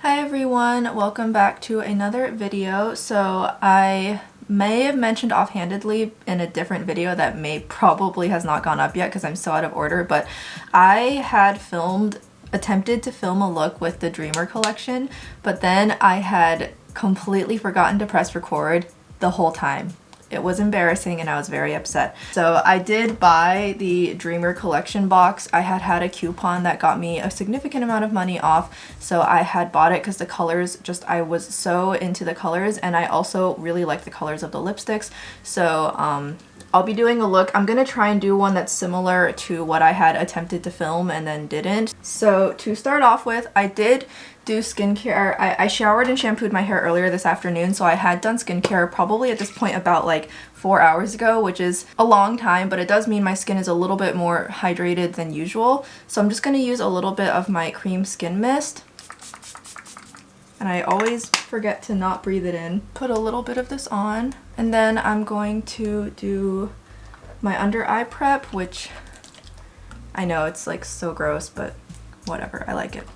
Hi everyone, welcome back to another video. So I may have mentioned offhandedly in a different video that probably has not gone up yet because I'm so out of order, but I had attempted to film a look with the Dreamer collection, but then I had completely forgotten to press record the whole time. It was embarrassing and I was very upset. So I did buy the Dreamer collection box. I had a coupon that got me a significant amount of money off. So I had bought it because the colors I was so into the colors, and I also really like the colors of the lipsticks. So I'll be doing a look. I'm gonna try and do one that's similar to what I had attempted to film and then didn't. So to start off with, I did do skincare. I showered and shampooed my hair earlier this afternoon, so I had done skincare probably at this point about like 4 hours ago, which is a long time, but it does mean my skin is a little bit more hydrated than usual. So I'm just going to use a little bit of my cream skin mist. And I always forget to not breathe it in. Put a little bit of this on, and then I'm going to do my under eye prep, which I know it's like so gross, but whatever, I like it.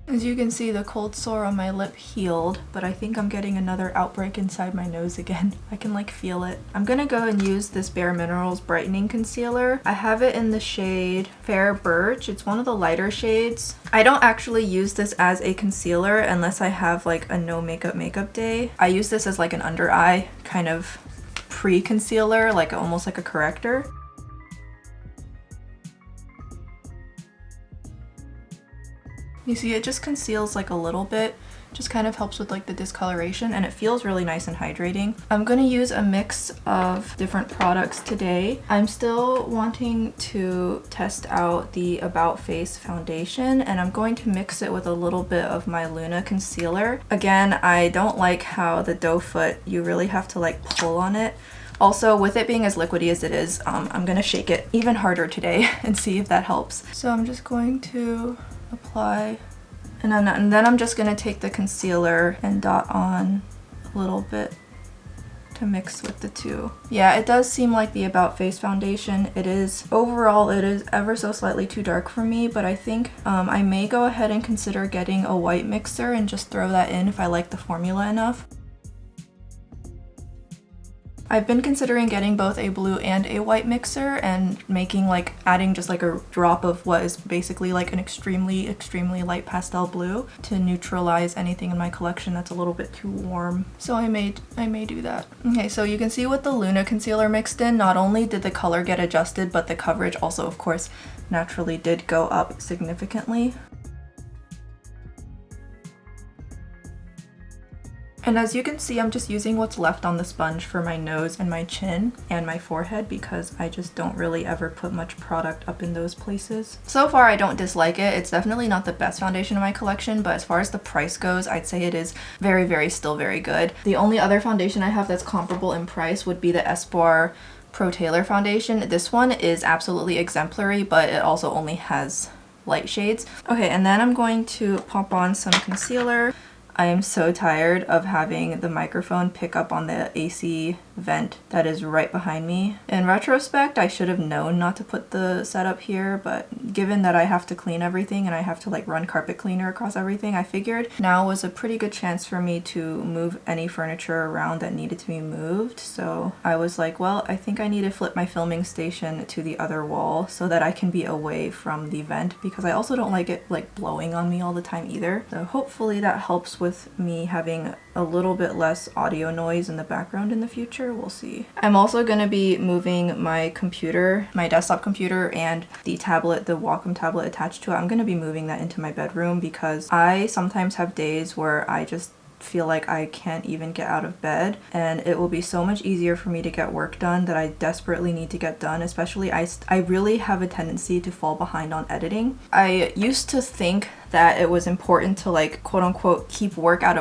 As you can see, the cold sore on my lip healed, but I think I'm getting another outbreak inside my nose again. I can like feel it. I'm gonna go and use this Bare Minerals Brightening Concealer. I have it in the shade Fair Birch. It's one of the lighter shades. I don't actually use this as a concealer unless I have like a no makeup day. I use this as like an under eye kind of pre-concealer, like almost like a corrector. You see, it just conceals like a little bit, just kind of helps with like the discoloration, and it feels really nice and hydrating. I'm gonna use a mix of different products today. I'm still wanting to test out the About Face foundation, and I'm going to mix it with a little bit of my Luna concealer. Again, I don't like how the doe foot, you really have to like pull on it. Also, with it being as liquidy as it is, I'm gonna shake it even harder today and see if that helps. So I'm just going to apply, and then I'm just gonna take the concealer and dot on a little bit to mix with the two. Yeah, it does seem like the About Face foundation. Overall it is ever so slightly too dark for me, but I think I may go ahead and consider getting a white mixer and just throw that in if I like the formula enough. I've been considering getting both a blue and a white mixer and adding just like a drop of what is basically like an extremely light pastel blue to neutralize anything in my collection that's a little bit too warm. So I may do that. Okay, so you can see with the Luna concealer mixed in, not only did the color get adjusted, but the coverage also of course naturally did go up significantly. And as you can see, I'm just using what's left on the sponge for my nose and my chin and my forehead because I just don't really ever put much product up in those places. So far, I don't dislike it. It's definitely not the best foundation in my collection, but as far as the price goes, I'd say it is still very good. The only other foundation I have that's comparable in price would be the Espoir Pro Tailor foundation. This one is absolutely exemplary, but it also only has light shades. Okay, and then I'm going to pop on some concealer. I am so tired of having the microphone pick up on the AC vent that is right behind me. In retrospect, I should have known not to put the setup here, but given that I have to clean everything and I have to like run carpet cleaner across everything, I figured now was a pretty good chance for me to move any furniture around that needed to be moved. So I was like, well, I think I need to flip my filming station to the other wall so that I can be away from the vent, because I also don't like it like blowing on me all the time either. So hopefully that helps with me having a little bit less audio noise in the background in the future. We'll see. I'm also going to be moving my computer, my desktop computer, and the tablet, the Wacom tablet attached to it. I'm going to be moving that into my bedroom because I sometimes have days where I just feel like I can't even get out of bed, and it will be so much easier for me to get work done that I desperately need to get done. Especially I really have a tendency to fall behind on editing. I used to think that it was important to like quote unquote keep work out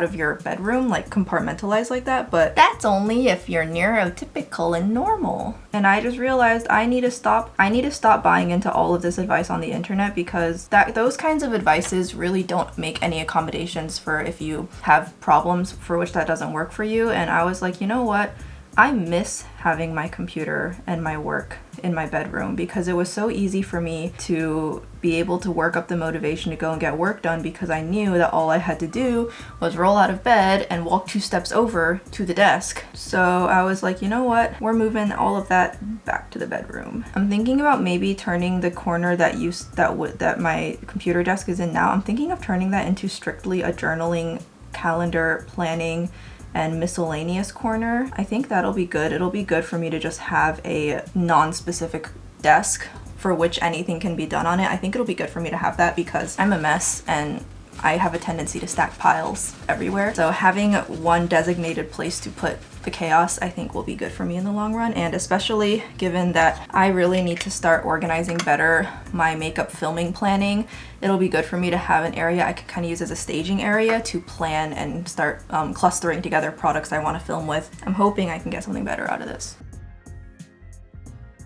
of your bedroom, like compartmentalize like that, but that's only if you're neurotypical and normal. And I just realized I need to stop buying into all of this advice on the internet, because those kinds of advices really don't make any accommodations for if you have problems for which that doesn't work for you. And I was like, you know what? I miss having my computer and my work in my bedroom because it was so easy for me to be able to work up the motivation to go and get work done because I knew that all I had to do was roll out of bed and walk 2 steps over to the desk. So I was like, you know what? We're moving all of that back to the bedroom. I'm thinking about maybe turning the corner that my computer desk is in now. I'm thinking of turning that into strictly a journaling, calendar, planning, and miscellaneous corner. I think that'll be good. It'll be good for me to just have a non-specific desk for which anything can be done on it. I think it'll be good for me to have that because I'm a mess and I have a tendency to stack piles everywhere. So having one designated place to put the chaos I think will be good for me in the long run, and especially given that I really need to start organizing better my makeup filming planning, it'll be good for me to have an area I can kind of use as a staging area to plan and start clustering together products I want to film with. I'm hoping I can get something better out of this.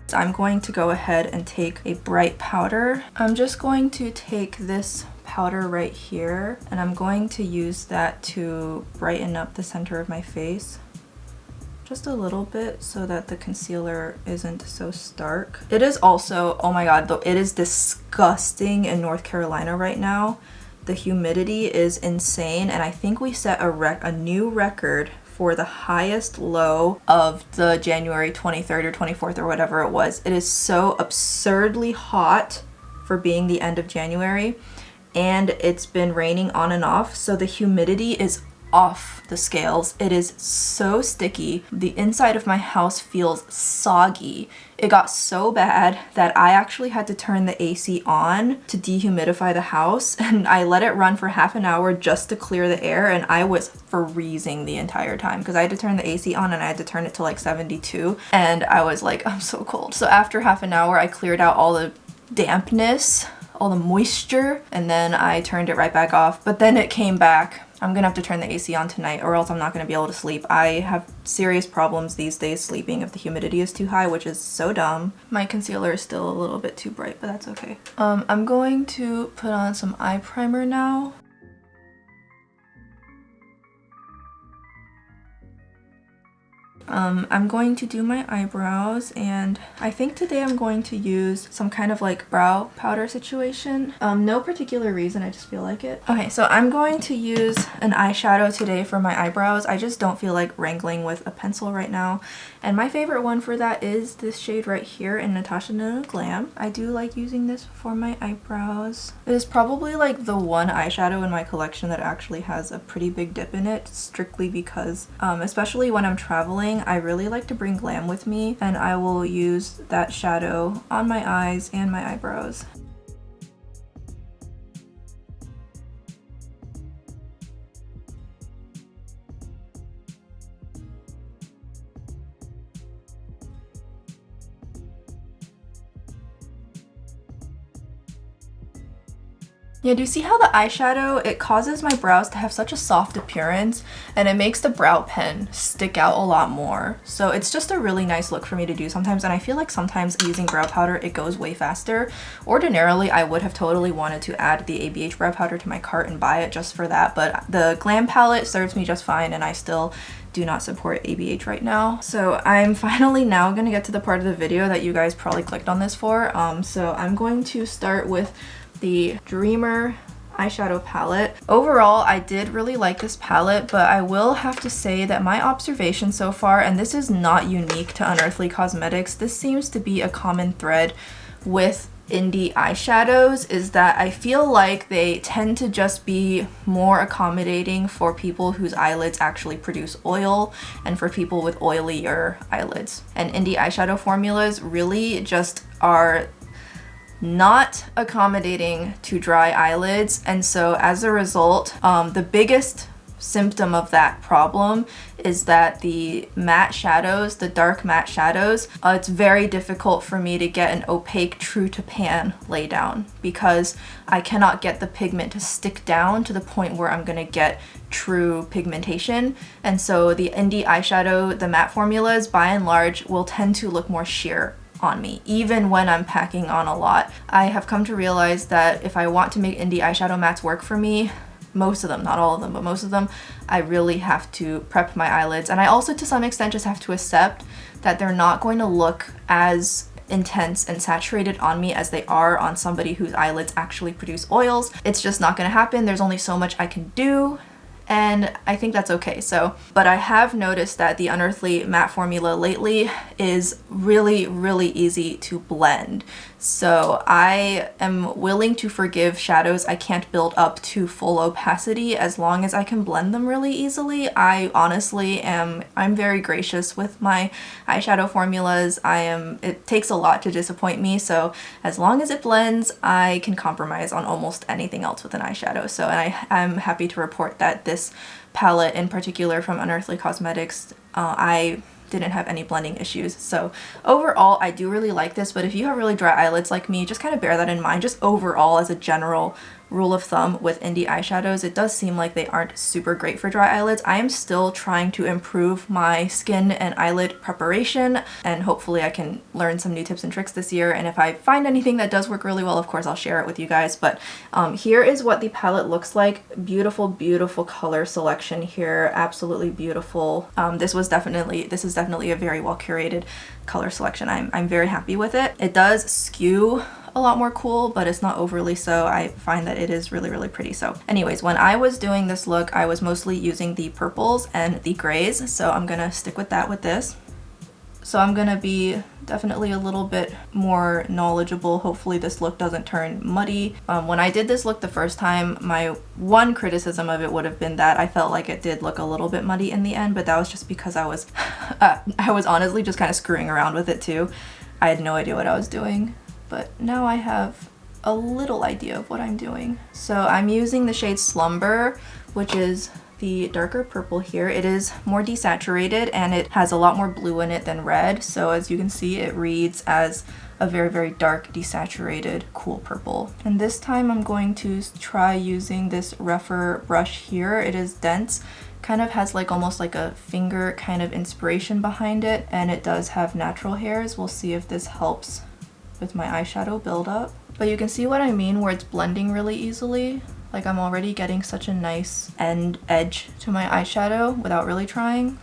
So I'm going to go ahead and take a bright powder. I'm just going to take this powder right here and I'm going to use that to brighten up the center of my face just a little bit so that the concealer isn't so stark. It is also, oh my god, though it is disgusting in North Carolina right now. The humidity is insane and I think we set a new record for the highest low of the January 23rd or 24th or whatever it was. It is so absurdly hot for being the end of January, and it's been raining on and off, so the humidity is off the scales. It is so sticky. The inside of my house feels soggy. It got so bad that I actually had to turn the AC on to dehumidify the house, and I let it run for half an hour just to clear the air, and I was freezing the entire time because I had to turn the AC on and I had to turn it to like 72, and I was like, I'm so cold. So after half an hour I cleared out all the dampness, all the moisture, and then I turned it right back off, but then it came back. I'm gonna have to turn the AC on tonight or else I'm not gonna be able to sleep. I have serious problems these days sleeping if the humidity is too high, which is so dumb. My concealer is still a little bit too bright, but that's okay. I'm going to put on some eye primer now. I'm going to do my eyebrows, and I think today I'm going to use some kind of like brow powder situation. No particular reason, I just feel like it. Okay, so I'm going to use an eyeshadow today for my eyebrows. I just don't feel like wrangling with a pencil right now. And my favorite one for that is this shade right here in NATASHA Glam. I do like using this for my eyebrows. It is probably like the one eyeshadow in my collection that actually has a pretty big dip in it, strictly because, especially when I'm traveling, I really like to bring Glam with me, and I will use that shadow on my eyes and my eyebrows. Yeah, do you see how the eyeshadow, it causes my brows to have such a soft appearance, and it makes the brow pen stick out a lot more. So it's just a really nice look for me to do sometimes, and I feel like sometimes using brow powder, it goes way faster. Ordinarily, I would have totally wanted to add the ABH brow powder to my cart and buy it just for that, but the Glam palette serves me just fine, and I still do not support ABH right now. So I'm finally now gonna get to the part of the video that you guys probably clicked on this for. So I'm going to start with the Dreamer eyeshadow palette. Overall, I did really like this palette, but I will have to say that my observation so far, and this is not unique to Unearthly Cosmetics, this seems to be a common thread with indie eyeshadows, is that I feel like they tend to just be more accommodating for people whose eyelids actually produce oil and for people with oilier eyelids. And indie eyeshadow formulas really just are not accommodating to dry eyelids, and so as a result, the biggest symptom of that problem is that the matte shadows, the dark matte shadows, it's very difficult for me to get an opaque true to pan lay down because I cannot get the pigment to stick down to the point where I'm gonna get true pigmentation. And so the indie eyeshadow, the matte formulas, by and large, will tend to look more sheer on me, even when I'm packing on a lot. I have come to realize that if I want to make indie eyeshadow mattes work for me, most of them, not all of them, but most of them, I really have to prep my eyelids. And I also, to some extent, just have to accept that they're not going to look as intense and saturated on me as they are on somebody whose eyelids actually produce oils. It's just not going to happen. There's only so much I can do, and I think that's okay. So, but I have noticed that the Unearthly matte formula lately is really, really easy to blend. So I am willing to forgive shadows I can't build up to full opacity as long as I can blend them really easily. I honestly I'm very gracious with my eyeshadow formulas. It takes a lot to disappoint me, so as long as it blends, I can compromise on almost anything else with an eyeshadow. So, and I'm happy to report that this palette in particular from Unearthly Cosmetics, I didn't have any blending issues. So overall, I do really like this, but if you have really dry eyelids like me, just kind of bear that in mind. Just overall, as a general rule of thumb with indie eyeshadows, it does seem like they aren't super great for dry eyelids. I am still trying to improve my skin and eyelid preparation, and hopefully I can learn some new tips and tricks this year. And if I find anything that does work really well, of course I'll share it with you guys. But here is what the palette looks like. Beautiful, beautiful color selection here. Absolutely beautiful. This is definitely a very well curated color selection. I'm very happy with it. It does skew a lot more cool, but it's not overly so. I find that it is really, really pretty. So anyways, when I was doing this look, I was mostly using the purples and the grays, so I'm gonna stick with that with this. So I'm gonna be definitely a little bit more knowledgeable. Hopefully this look doesn't turn muddy. When I did this look the first time, my one criticism of it would have been that I felt like it did look a little bit muddy in the end, but that was just because I was honestly just kind of screwing around with it too. I had no idea what I was doing, but now I have a little idea of what I'm doing. So I'm using the shade Slumber, which is the darker purple here. It is more desaturated and it has a lot more blue in it than red. So as you can see, it reads as a very, very dark, desaturated, cool purple. And this time I'm going to try using this rougher brush here. It is dense, kind of has like almost like a finger kind of inspiration behind it, and it does have natural hairs. We'll see if this helps with my eyeshadow buildup. But you can see what I mean, where it's blending really easily. Like I'm already getting such a nice end edge to my eyeshadow without really trying.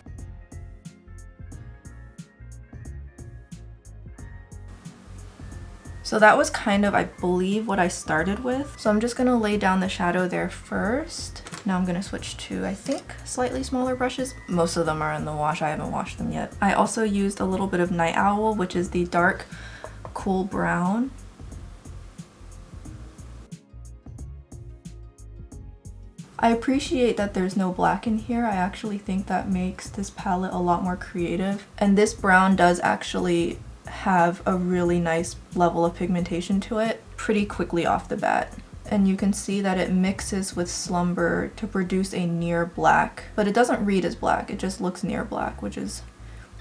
So that was kind of, I believe, what I started with. So I'm just gonna lay down the shadow there first. Now I'm gonna switch to, I think, slightly smaller brushes. Most of them are in the wash, I haven't washed them yet. I also used a little bit of Night Owl, which is the dark, cool brown. I appreciate that there's no black in here. I actually think that makes this palette a lot more creative. And this brown does actually have a really nice level of pigmentation to it pretty quickly off the bat. And you can see that it mixes with Slumber to produce a near black, but it doesn't read as black, it just looks near black, which is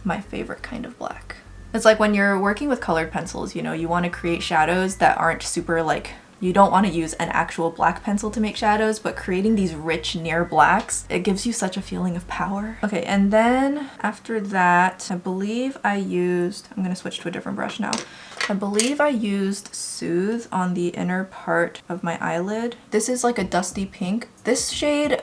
my favorite kind of black. It's like when you're working with colored pencils, you know, you want to create shadows that aren't super like, you don't want to use an actual black pencil to make shadows, but creating these rich near blacks, it gives you such a feeling of power. Okay, and then after that, I believe I used, I'm gonna switch to a different brush now. I believe I used Soothe on the inner part of my eyelid. This is like a dusty pink. This shade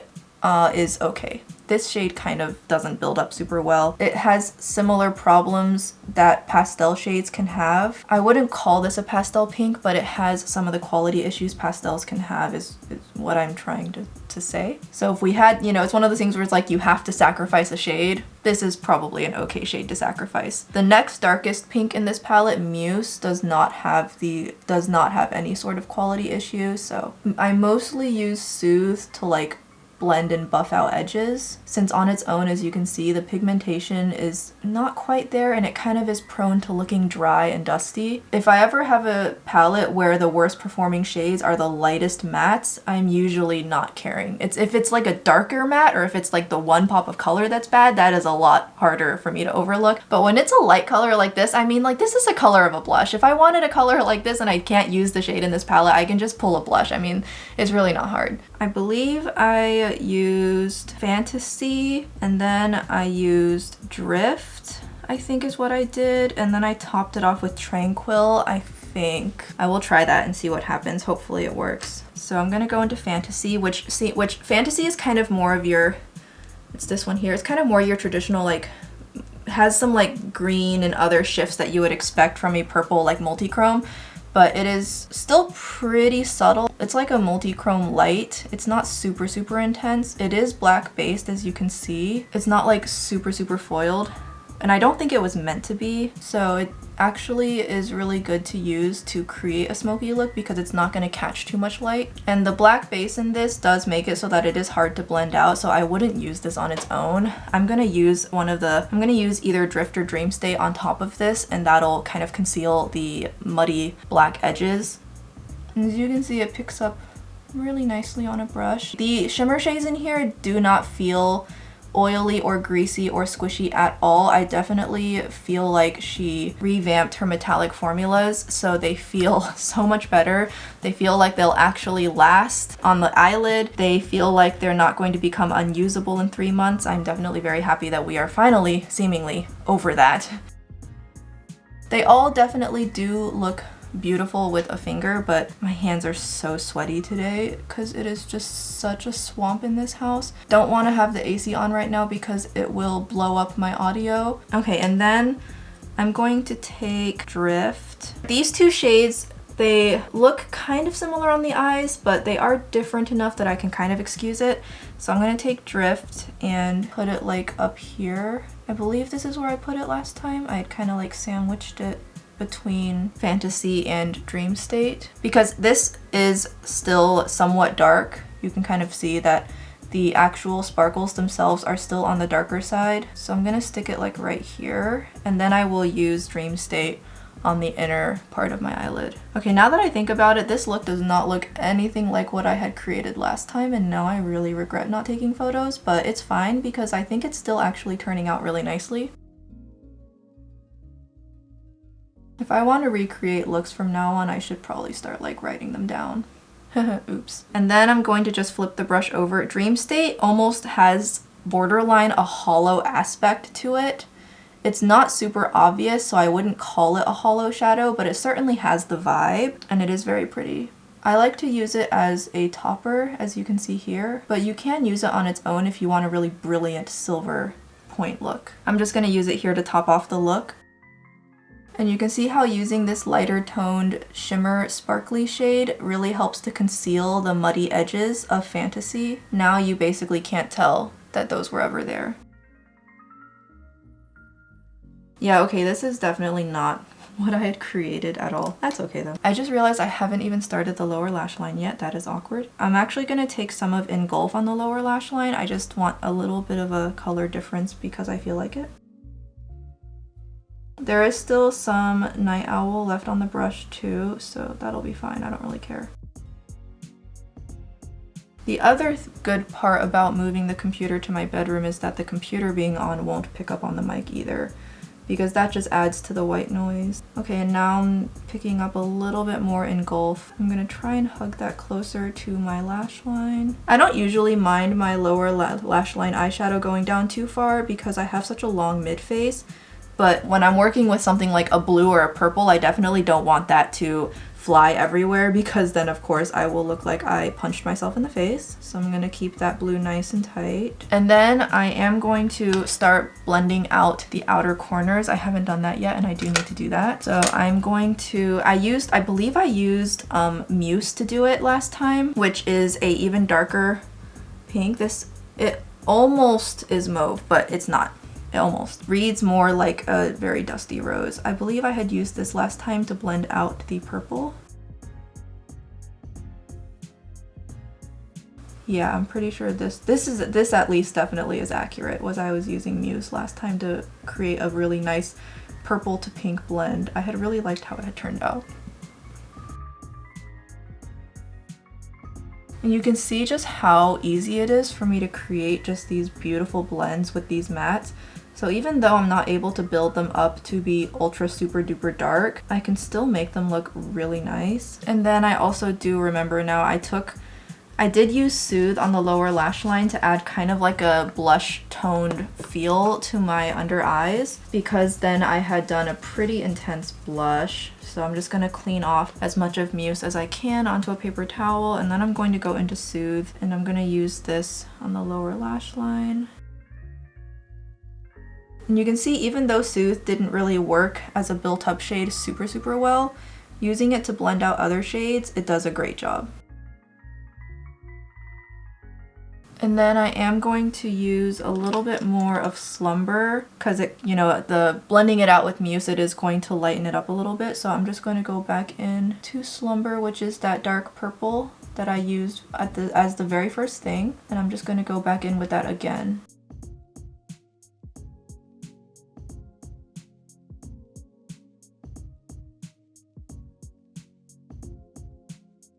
is okay. This shade kind of doesn't build up super well. It has similar problems that pastel shades can have. I wouldn't call this a pastel pink, but it has some of the quality issues pastels can have is what I'm trying to say. So if we had, you know, it's one of those things where it's like you have to sacrifice a shade. This is probably an okay shade to sacrifice. The next darkest pink in this palette, Muse, does not have any sort of quality issue. So I mostly use Soothe to like blend and buff out edges, since on its own, as you can see, the pigmentation is not quite there and it kind of is prone to looking dry and dusty. If I ever have a palette where the worst performing shades are the lightest mattes, I'm usually not caring. If it's like a darker matte, or if it's like the one pop of color that's bad, that is a lot harder for me to overlook. But when it's a light color like this, I mean, like, this is a color of a blush. If I wanted a color like this and I can't use the shade in this palette, I can just pull a blush. I mean, it's really not hard. I believe I used Fantasy, and then I used Drift, I think is what I did, and then I topped it off with Tranquil, I think. think. I will try that and see what happens. Hopefully it works. So I'm gonna go into Fantasy, which Fantasy is kind of more of your, it's this one here. It's kind of more your traditional, like, has some like green and other shifts that you would expect from a purple like multi-chrome, but it is still pretty subtle. It's like a multi-chrome light. It's not super intense. It is black based, as you can see. It's not like super foiled, and I don't think it was meant to be, so it actually is really good to use to create a smoky look because it's not going to catch too much light. And the black base in this does make it so that it is hard to blend out, so I wouldn't use this on its own. I'm going to use either Drift or Dream State on top of this, and that'll kind of conceal the muddy black edges. And as you can see, it picks up really nicely on a brush. The shimmer shades in here do not feel oily or greasy or squishy at all. I definitely feel like she revamped her metallic formulas, so they feel so much better. They feel like they'll actually last on the eyelid. They feel like they're not going to become unusable in 3 months. I'm definitely very happy that we are finally, seemingly, over that. They all definitely do look beautiful with a finger, but my hands are so sweaty today because it is just such a swamp in this house. Don't want to have the AC on right now because it will blow up my audio. Okay, and then I'm going to take Drift. These two shades, they look kind of similar on the eyes, but they are different enough that I can kind of excuse it. So I'm going to take Drift and put it like up here. I believe this is where I put it last time. I had kind of like sandwiched it between Fantasy and Dream State because this is still somewhat dark. You can kind of see that the actual sparkles themselves are still on the darker side. So I'm gonna stick it like right here, and then I will use Dream State on the inner part of my eyelid. Okay, now that I think about it, this look does not look anything like what I had created last time, and now I really regret not taking photos, but it's fine because I think it's still actually turning out really nicely. If I want to recreate looks from now on, I should probably start like writing them down. Oops. And then I'm going to just flip the brush over. Dream State almost has borderline a hollow aspect to it. It's not super obvious, so I wouldn't call it a hollow shadow, but it certainly has the vibe, and it is very pretty. I like to use it as a topper, as you can see here, but you can use it on its own if you want a really brilliant silver point look. I'm just going to use it here to top off the look. And you can see how using this lighter toned shimmer sparkly shade really helps to conceal the muddy edges of Fantasy. Now you basically can't tell that those were ever there. Yeah, okay, this is definitely not what I had created at all. That's okay though. I just realized I haven't even started the lower lash line yet. That is awkward. I'm actually going to take some of Engulf on the lower lash line. I just want a little bit of a color difference because I feel like it. There is still some Night Owl left on the brush too, so that'll be fine. I don't really care. The other good part about moving the computer to my bedroom is that the computer being on won't pick up on the mic either, because that just adds to the white noise. Okay, and now I'm picking up a little bit more Engulf. I'm gonna try and hug that closer to my lash line. I don't usually mind my lower lash line eyeshadow going down too far because I have such a long mid face. But when I'm working with something like a blue or a purple, I definitely don't want that to fly everywhere because then of course I will look like I punched myself in the face. So I'm gonna keep that blue nice and tight. And then I am going to start blending out the outer corners. I haven't done that yet and I do need to do that. So I'm going to, I believe I used Muse to do it last time, which is a even darker pink. It almost is mauve, but it's not. It almost reads more like a very dusty rose. I believe I had used this last time to blend out the purple. Yeah, I'm pretty sure this at least definitely is accurate. I was using Muse last time to create a really nice purple to pink blend. I had really liked how it had turned out. And you can see just how easy it is for me to create just these beautiful blends with these mattes. So even though I'm not able to build them up to be ultra super duper dark, I can still make them look really nice. And then I also do remember now I took I did use Soothe on the lower lash line to add kind of like a blush toned feel to my under eyes, because then I had done a pretty intense blush. So I'm just going to clean off as much of mousse as I can onto a paper towel, and then I'm going to go into Soothe, and I'm going to use this on the lower lash line. And you can see, even though Soothe didn't really work as a built-up shade super well, using it to blend out other shades, it does a great job. And then I am going to use a little bit more of Slumber, because it, you know, the blending it out with mousse, it is going to lighten it up a little bit. So I'm just going to go back in to Slumber, which is that dark purple that I used as the very first thing. And I'm just going to go back in with that again.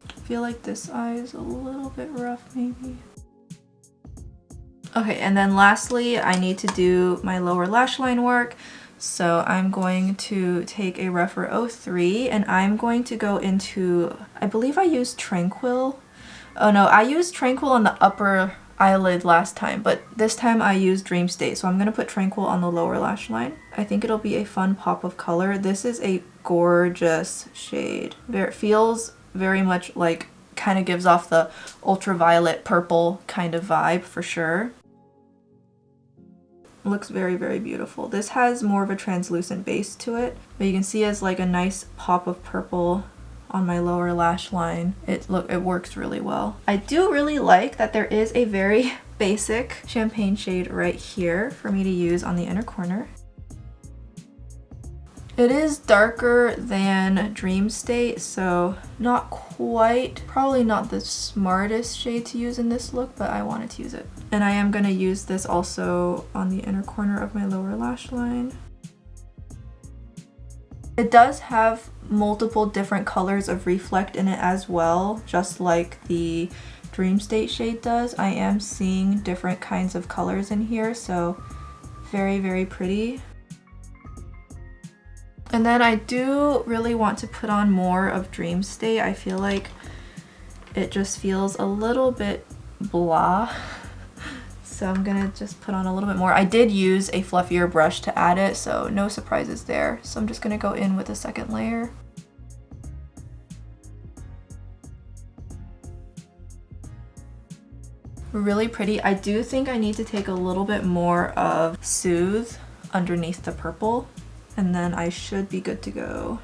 I feel like this eye is a little bit rough maybe. Okay, and then lastly, I need to do my lower lash line work. So I'm going to take a Rephr 03 and I'm going to go into, I believe I used Tranquil. Oh no, I used Tranquil on the upper eyelid last time, but this time I used Dream State. So I'm going to put Tranquil on the lower lash line. I think it'll be a fun pop of color. This is a gorgeous shade. It feels very much like, kind of gives off the ultraviolet purple kind of vibe for sure. Looks very beautiful. This has more of a translucent base to it, but you can see as like a nice pop of purple on my lower lash line. It works really well. I do really like that there is a very basic champagne shade right here for me to use on the inner corner. It is darker than Dream State, so not quite, probably not the smartest shade to use in this look, but I wanted to use it. And I am going to use this also on the inner corner of my lower lash line. It does have multiple different colors of reflect in it as well, just like the Dream State shade does. I am seeing different kinds of colors in here, so very pretty. And then I do really want to put on more of Dream State. I feel like it just feels a little bit blah. So I'm gonna just put on a little bit more. I did use a fluffier brush to add it, so no surprises there. So I'm just gonna go in with a second layer. Really pretty. I do think I need to take a little bit more of Soothe underneath the purple, and then I should be good to go.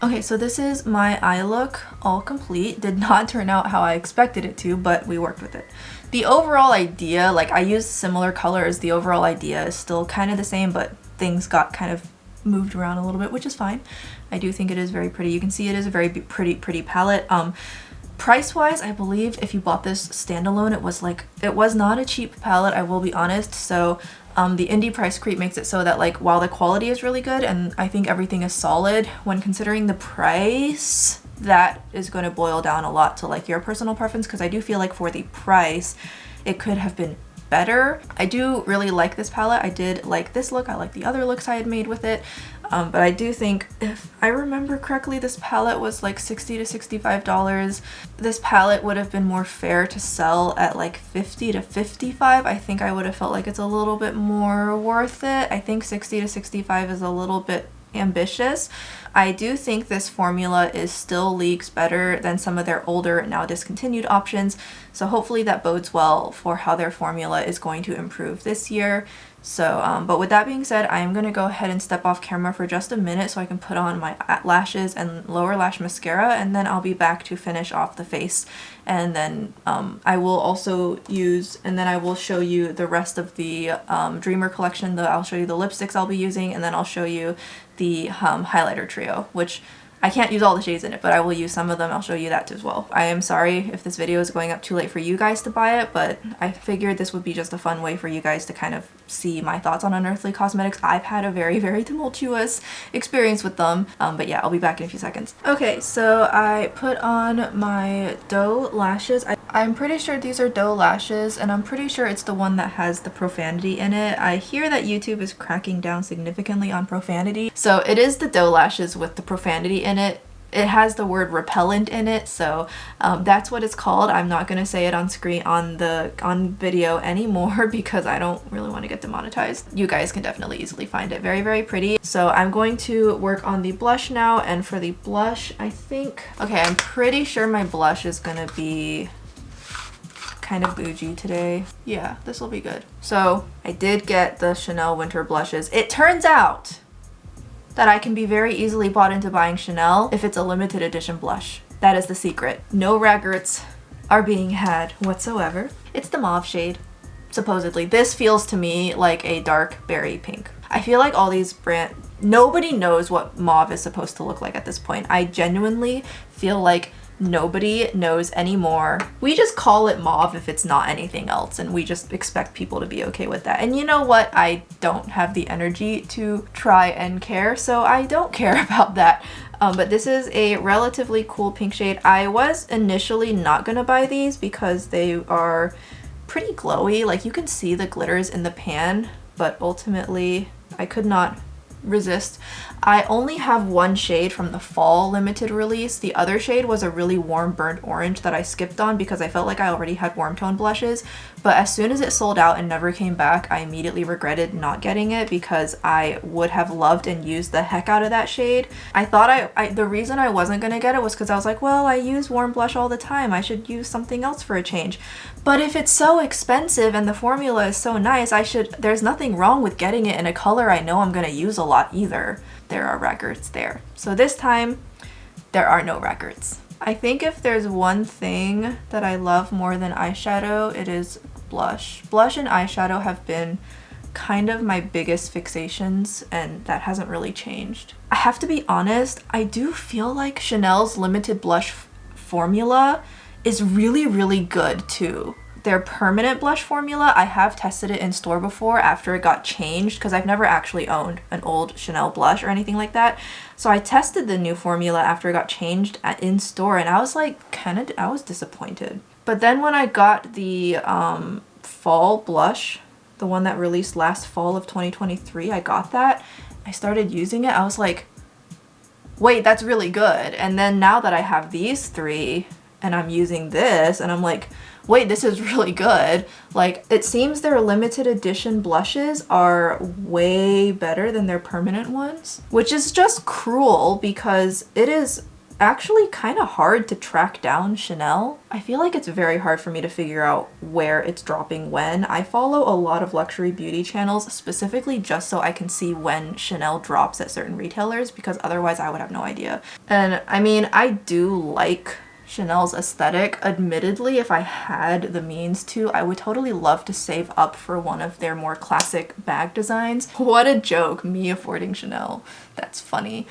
Okay, so this is my eye look all complete. Did not turn out how I expected it to, but we worked with it. The overall idea, like I used similar colors, the overall idea is still kind of the same, but things got kind of moved around a little bit, which is fine. I do think it is very pretty. You can see it is a very pretty palette. Price-wise, I believe if you bought this standalone, it was not a cheap palette, I will be honest. So the indie price creep makes it so that like while the quality is really good and I think everything is solid, when considering the price, that is going to boil down a lot to like your personal preference, because I do feel like for the price, it could have been better. I do really like this palette. I did like this look. I like the other looks I had made with it. But I do think, if I remember correctly, this palette was like $60 to $65. This palette would have been more fair to sell at like $50 to $55. I think I would have felt like it's a little bit more worth it. I think $60 to $65 is a little bit ambitious. I do think this formula is still leagues better than some of their older, now discontinued options. So hopefully that bodes well for how their formula is going to improve this year. So, but with that being said, I am going to go ahead and step off camera for just a minute so I can put on my lashes and lower lash mascara, and then I'll be back to finish off the face. And then I will also use, and then I will show you the rest of the Dreamer collection. I'll show you the lipsticks I'll be using, and then I'll show you the highlighter trio, which I can't use all the shades in it, but I will use some of them. I'll show you that as well. I am sorry if this video is going up too late for you guys to buy it, but I figured this would be just a fun way for you guys to kind of see my thoughts on Unearthly Cosmetics. I've had a very tumultuous experience with them, but yeah, I'll be back in a few seconds. Okay, so I put on my doe lashes. I'm pretty sure these are doe lashes, and I'm pretty sure it's the one that has the profanity in it. I hear that YouTube is cracking down significantly on profanity. So it is the doe lashes with the profanity in it. It has the word repellent in it, so that's what it's called. I'm not gonna say it on screen on video anymore because I don't really want to get demonetized. You guys can definitely easily find it. Very, very pretty. So I'm going to work on the blush now, and for the blush, I think, okay, I'm pretty sure my blush is gonna be kind of bougie today. Yeah, this will be good. So I did get the Chanel winter blushes. It turns out that I can be very easily bought into buying Chanel if it's a limited edition blush. That is the secret. No raggarts are being had whatsoever. It's the mauve shade, supposedly. This feels to me like a dark berry pink. I feel like all these nobody knows what mauve is supposed to look like at this point. I genuinely feel like nobody knows anymore. We just call it mauve if it's not anything else, and we just expect people to be okay with that. And you know what? I don't have the energy to try and care, so I don't care about that. But this is a relatively cool pink shade. I was initially not gonna buy these because they are pretty glowy. Like, you can see the glitters in the pan, but ultimately I could not resist. I only have one shade from the fall limited release. The other shade was a really warm burnt orange that I skipped on because I felt like I already had warm tone blushes, but as soon as it sold out and never came back, I immediately regretted not getting it because I would have loved and used the heck out of that shade. I thought the reason I wasn't gonna get it was because I was like, well, I use warm blush all the time, I should use something else for a change. But if it's so expensive and the formula is so nice, there's nothing wrong with getting it in a color I know I'm gonna use a lot either. There are records there. So this time, there are no records. I think if there's one thing that I love more than eyeshadow, it is blush. Blush and eyeshadow have been kind of my biggest fixations, and that hasn't really changed. I have to be honest, I do feel like Chanel's limited blush formula is really, really good too. Their permanent blush formula, I have tested it in store before after it got changed because I've never actually owned an old Chanel blush or anything like that. So I tested the new formula after it got changed in store, and I was like, I was disappointed. But then when I got the fall blush, the one that released last fall of 2023, I got that. I started using it. I was like, wait, that's really good. And then now that I have these three and I'm using this, and I'm like, wait, this is really good. Like, it seems their limited edition blushes are way better than their permanent ones, which is just cruel because it is actually kind of hard to track down Chanel. I feel like it's very hard for me to figure out where it's dropping when. I follow a lot of luxury beauty channels specifically just so I can see when Chanel drops at certain retailers, because otherwise I would have no idea. And I mean, I do like Chanel's aesthetic. Admittedly, if I had the means to, I would totally love to save up for one of their more classic bag designs. What a joke, me affording Chanel. That's funny.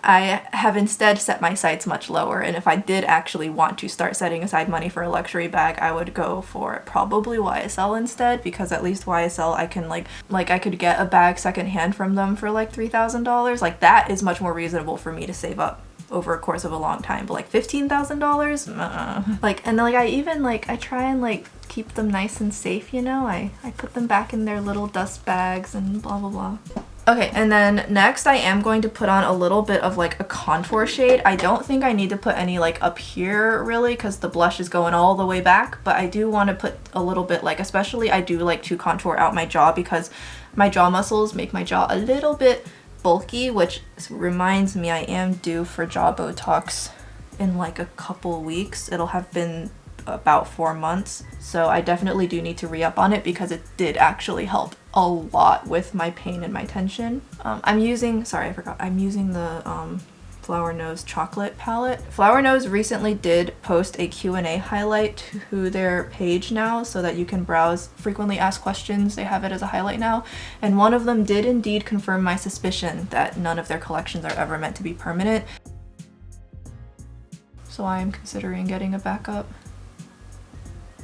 I have instead set my sights much lower, and if I did actually want to start setting aside money for a luxury bag, I would go for probably YSL instead, because at least YSL I can like I could get a bag secondhand from them for like $3,000. Like, that is much more reasonable for me to save up over a course of a long time. But like $15,000? Like, and like I even like, I try and like keep them nice and safe, you know? I put them back in their little dust bags and blah blah blah. Okay, and then next I am going to put on a little bit of like a contour shade. I don't think I need to put any like up here really because the blush is going all the way back, but I do want to put a little bit, like, especially I do like to contour out my jaw because my jaw muscles make my jaw a little bit bulky, which reminds me I am due for jaw Botox in like a couple weeks. It'll have been about 4 months, so I definitely do need to re-up on it because it did actually help a lot with my pain and my tension. I'm using the Flower Nose chocolate palette. Flower Nose recently did post a Q&A highlight to their page now so that you can browse frequently asked questions. They have it as a highlight now, and one of them did indeed confirm my suspicion that none of their collections are ever meant to be permanent. So I am considering getting a backup.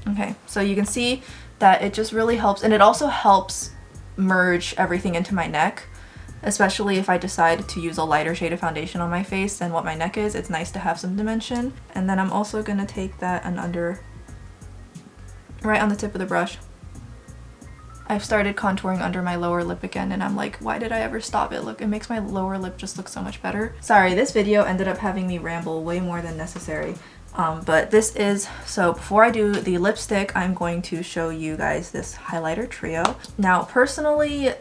Okay, so you can see that it just really helps, and it also helps merge everything into my neck, especially if I decide to use a lighter shade of foundation on my face than what my neck is. It's nice to have some dimension. And then I'm also gonna take that and under right on the tip of the brush. I've started contouring under my lower lip again, and I'm like, why did I ever stop it? Look, it makes my lower lip just look so much better. Sorry, this video ended up having me ramble way more than necessary. But this is, so before I do the lipstick, I'm going to show you guys this highlighter trio. Now, personally,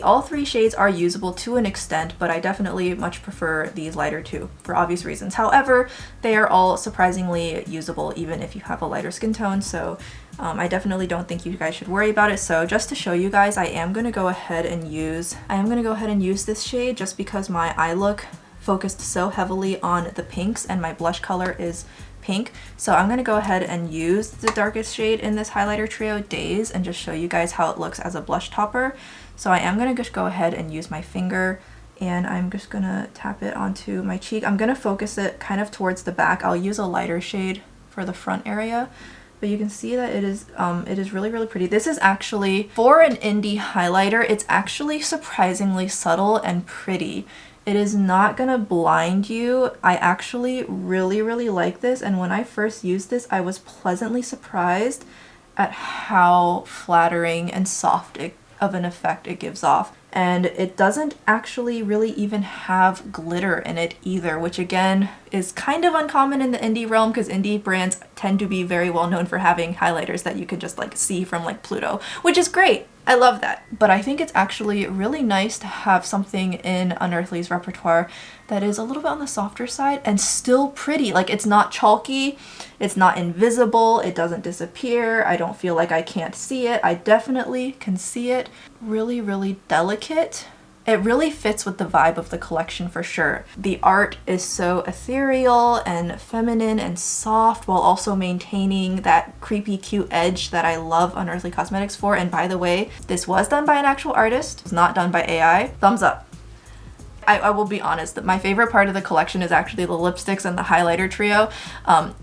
all three shades are usable to an extent, but I definitely much prefer these lighter two for obvious reasons. However, they are all surprisingly usable even if you have a lighter skin tone, so I definitely don't think you guys should worry about it. So just to show you guys, I am going to go ahead and use this shade just because my eye look focused so heavily on the pinks and my blush color is pink. So I'm going to go ahead and use the darkest shade in this highlighter trio, Days, and just show you guys how it looks as a blush topper. So I am going to just go ahead and use my finger, and I'm just going to tap it onto my cheek. I'm going to focus it kind of towards the back. I'll use a lighter shade for the front area, but you can see that it is really, really pretty. This is actually, for an indie highlighter, it's actually surprisingly subtle and pretty. It is not gonna blind you. I actually really, really like this, and when I first used this, I was pleasantly surprised at how flattering and soft of an effect it gives off. And it doesn't actually really even have glitter in it either, which again is kind of uncommon in the indie realm because indie brands tend to be very well known for having highlighters that you can just like see from like Pluto, which is great. I love that. But I think it's actually really nice to have something in Unearthly's repertoire that is a little bit on the softer side and still pretty. Like, it's not chalky, it's not invisible, it doesn't disappear, I don't feel like I can't see it. I definitely can see it. Really, really delicate. It really fits with the vibe of the collection for sure. The art is so ethereal and feminine and soft while also maintaining that creepy cute edge that I love Unearthly Cosmetics for. And by the way, this was done by an actual artist. It's not done by AI. Thumbs up. I will be honest that my favorite part of the collection is actually the lipsticks and the highlighter trio.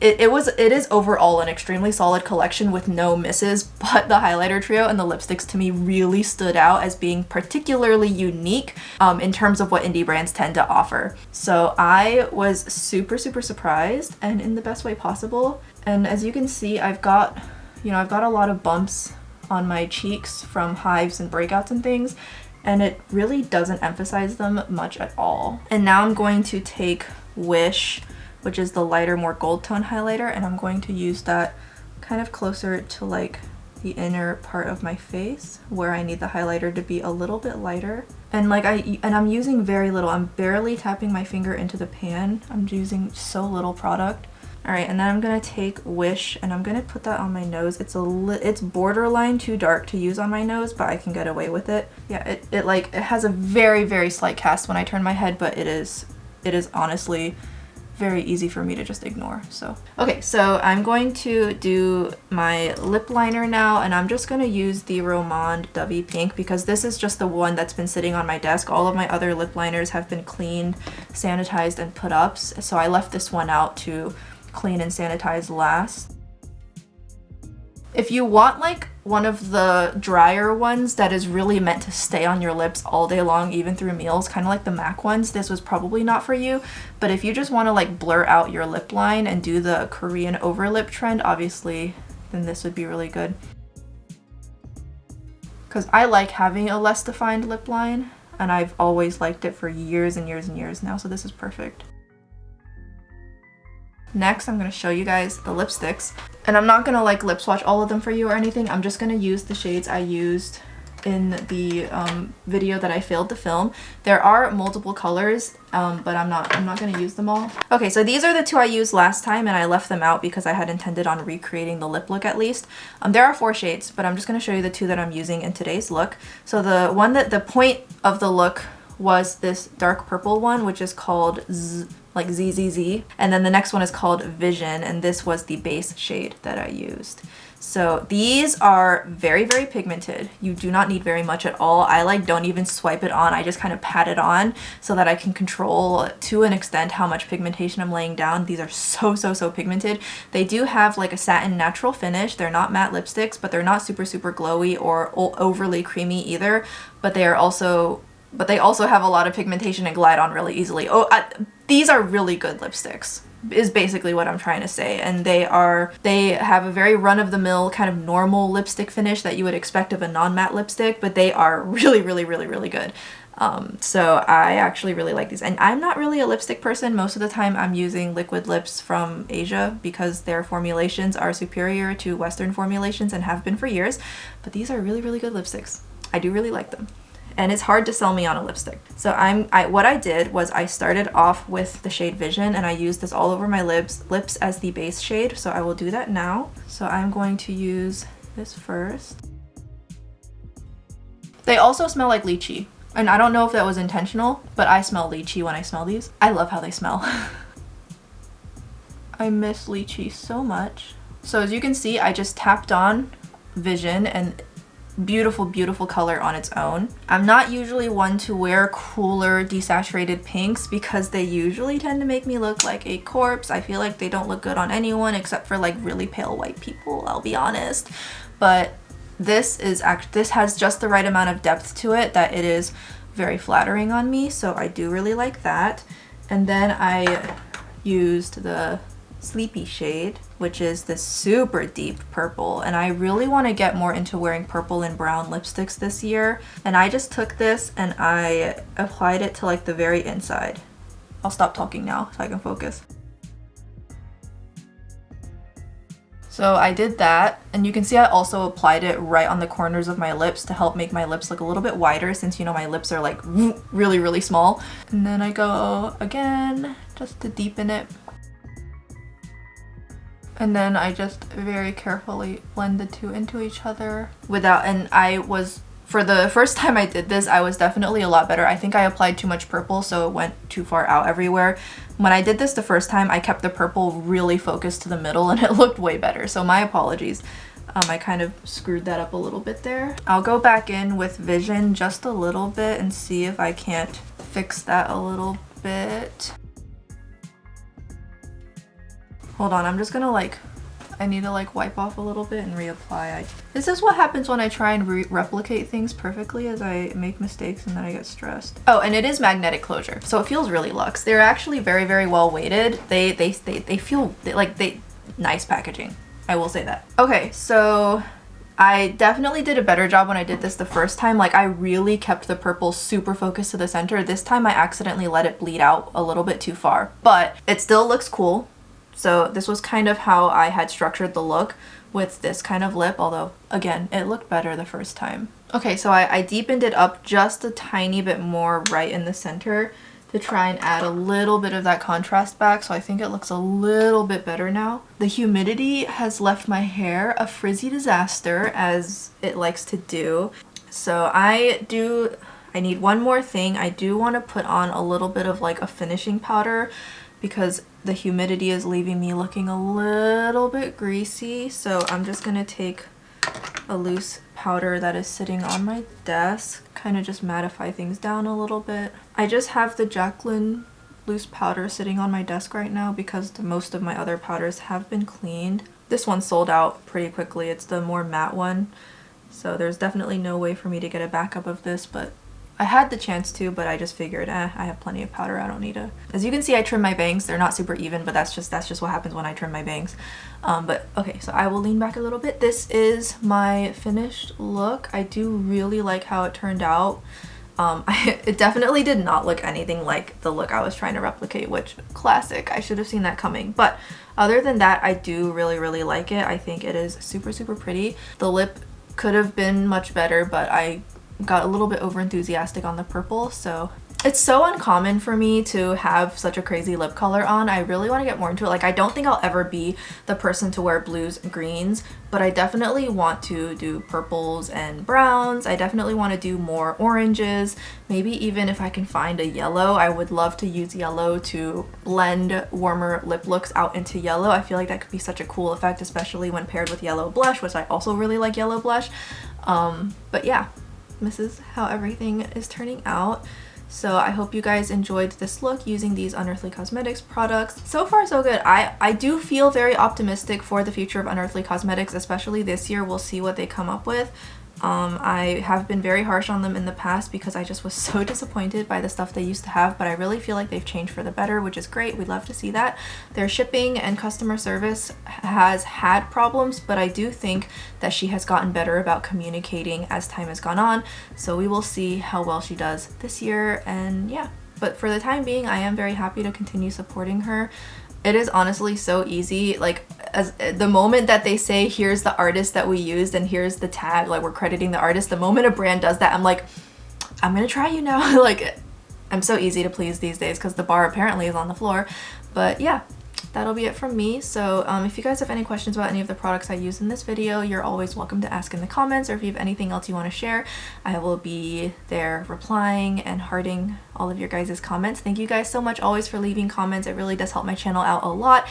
It is overall an extremely solid collection with no misses, but the highlighter trio and the lipsticks to me really stood out as being particularly unique in terms of what indie brands tend to offer. So I was super, super surprised, and in the best way possible. And as you can see, I've got a lot of bumps on my cheeks from hives and breakouts and things, and it really doesn't emphasize them much at all. And now I'm going to take Wish, which is the lighter, more gold tone highlighter, and I'm going to use that kind of closer to like the inner part of my face where I need the highlighter to be a little bit lighter. And I'm using very little. I'm barely tapping my finger into the pan. I'm using so little product. Alright, and then I'm going to take Wish and I'm going to put that on my nose. It's borderline too dark to use on my nose, but I can get away with it. Yeah, it has a very, very slight cast when I turn my head, but it is honestly very easy for me to just ignore. So okay, so I'm going to do my lip liner now, and I'm just going to use the Romand Dovey Pink because this is just the one that's been sitting on my desk. All of my other lip liners have been cleaned, sanitized, and put up, so I left this one out to clean and sanitize last. If you want like one of the drier ones that is really meant to stay on your lips all day long, even through meals, kind of like the MAC ones, this was probably not for you. But if you just want to like blur out your lip line and do the Korean overlip trend, obviously, then this would be really good. Because I like having a less defined lip line, and I've always liked it for years and years and years now, so this is perfect. Next, I'm going to show you guys the lipsticks, and I'm not going to like lip swatch all of them for you or anything. I'm just going to use the shades I used in the video that I failed to film. There are multiple colors, but I'm not going to use them all. Okay, so these are the two I used last time, and I left them out because I had intended on recreating the lip look at least. There are 4 shades, but I'm just going to show you the 2 that I'm using in today's look. So the one that the point of the look was this dark purple one, which is called ZZZ, and then the next one is called Vision, and this was the base shade that I used. So these are very, very pigmented. You do not need very much at all. I like don't even swipe it on. I just kind of pat it on so that I can control to an extent how much pigmentation I'm laying down. These are so pigmented. They do have like a satin natural finish. They're not matte lipsticks, but they're not super glowy or overly creamy either, but they also have a lot of pigmentation and glide on really easily. These are really good lipsticks. is basically what I'm trying to say. And they have a very run-of-the-mill kind of normal lipstick finish that you would expect of a non-matte lipstick, but they are really, really, really, really good. So I actually really like these. And I'm not really a lipstick person. Most of the time I'm using liquid lips from Asia because their formulations are superior to Western formulations and have been for years. But these are really, really good lipsticks. I do really like them. And it's hard to sell me on a lipstick. So what I did was I started off with the shade Vision, and I used this all over my lips as the base shade. So I will do that now. So I'm going to use this first. They also smell like lychee. And I don't know if that was intentional, but I smell lychee when I smell these. I love how they smell. I miss lychee so much. So as you can see, I just tapped on Vision, and beautiful, beautiful color on its own. I'm not usually one to wear cooler desaturated pinks because they usually tend to make me look like a corpse. I feel like they don't look good on anyone except for like really pale white people, I'll be honest. But this has just the right amount of depth to it that it is very flattering on me, so I do really like that. And then I used the Sleepy shade, which is this super deep purple, and I really want to get more into wearing purple and brown lipsticks this year. And I just took this and I applied it to like the very inside. I'll stop talking now so I can focus. So I did that, and you can see I also applied it right on the corners of my lips to help make my lips look a little bit wider, since you know my lips are like really, really small. And then I go again just to deepen it. And then I just very carefully blend the two into each other for the first time I did this, I was definitely a lot better. I think I applied too much purple, so it went too far out everywhere. When I did this the first time, I kept the purple really focused to the middle and it looked way better, so my apologies. I kind of screwed that up a little bit there. I'll go back in with Vision just a little bit and see if I can't fix that a little bit. Hold on, I'm just gonna I need to wipe off a little bit and reapply. This is what happens when I try and replicate things perfectly, as I make mistakes and then I get stressed. Oh, and it is magnetic closure, so it feels really luxe. They're actually very, very well weighted. They feel nice packaging. I will say that. Okay, so I definitely did a better job when I did this the first time. I really kept the purple super focused to the center. This time I accidentally let it bleed out a little bit too far, but it still looks cool. So this was kind of how I had structured the look with this kind of lip, although again, it looked better the first time. Okay, so I deepened it up just a tiny bit more right in the center to try and add a little bit of that contrast back, so I think it looks a little bit better now. The humidity has left my hair a frizzy disaster, as it likes to do. So I need one more thing. I do want to put on a little bit of a finishing powder because the humidity is leaving me looking a little bit greasy. So I'm just gonna take a loose powder that is sitting on my desk, kind of just mattify things down a little bit. I just have the Jaclyn loose powder sitting on my desk right now because most of my other powders have been cleaned. This one sold out pretty quickly. It's the more matte one, so there's definitely no way for me to get a backup of this, but I had the chance to, but I just figured, I have plenty of powder, I don't need to. As you can see, I trim my bangs. They're not super even, but that's just what happens when I trim my bangs. But okay, so I will lean back a little bit. This is my finished look. I do really like how it turned out. It definitely did not look anything like the look I was trying to replicate, which, classic. I should have seen that coming. But other than that, I do really, really like it. I think it is super, super pretty. The lip could have been much better, but I got a little bit over enthusiastic on the purple. So it's so uncommon for me to have such a crazy lip color on. I really want to get more into it. I don't think I'll ever be the person to wear blues and greens, but I definitely want to do purples and browns. I definitely want to do more oranges. Maybe even if I can find a yellow, I would love to use yellow to blend warmer lip looks out into yellow. I feel like that could be such a cool effect, especially when paired with yellow blush, which I also really like yellow blush. But yeah, this is how everything is turning out. So I hope you guys enjoyed this look using these Unearthly Cosmetics products. So far so good. I do feel very optimistic for the future of Unearthly Cosmetics, especially this year. We'll see what they come up with. I have been very harsh on them in the past because I just was so disappointed by the stuff they used to have, but I really feel like they've changed for the better, which is great. We'd love to see that. Their shipping and customer service has had problems, but I do think that she has gotten better about communicating as time has gone on, so we will see how well she does this year. And yeah, but for the time being, I am very happy to continue supporting her. It is honestly so easy. Like, as the moment that they say here's the artist that we used and here's the tag, like we're crediting the artist, the moment a brand does that, I'm like, I'm gonna try you now. Like, I'm so easy to please these days because the bar apparently is on the floor. But yeah, that'll be it from me. So if you guys have any questions about any of the products I used in this video, you're always welcome to ask in the comments, or if you have anything else you want to share, I will be there replying and hearting all of your guys' comments. Thank you guys so much always for leaving comments. It really does help my channel out a lot.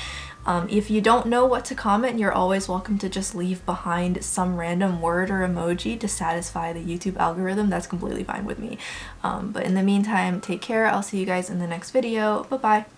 If you don't know what to comment, you're always welcome to just leave behind some random word or emoji to satisfy the YouTube algorithm. That's completely fine with me. But in the meantime, take care. I'll see you guys in the next video. Bye-bye.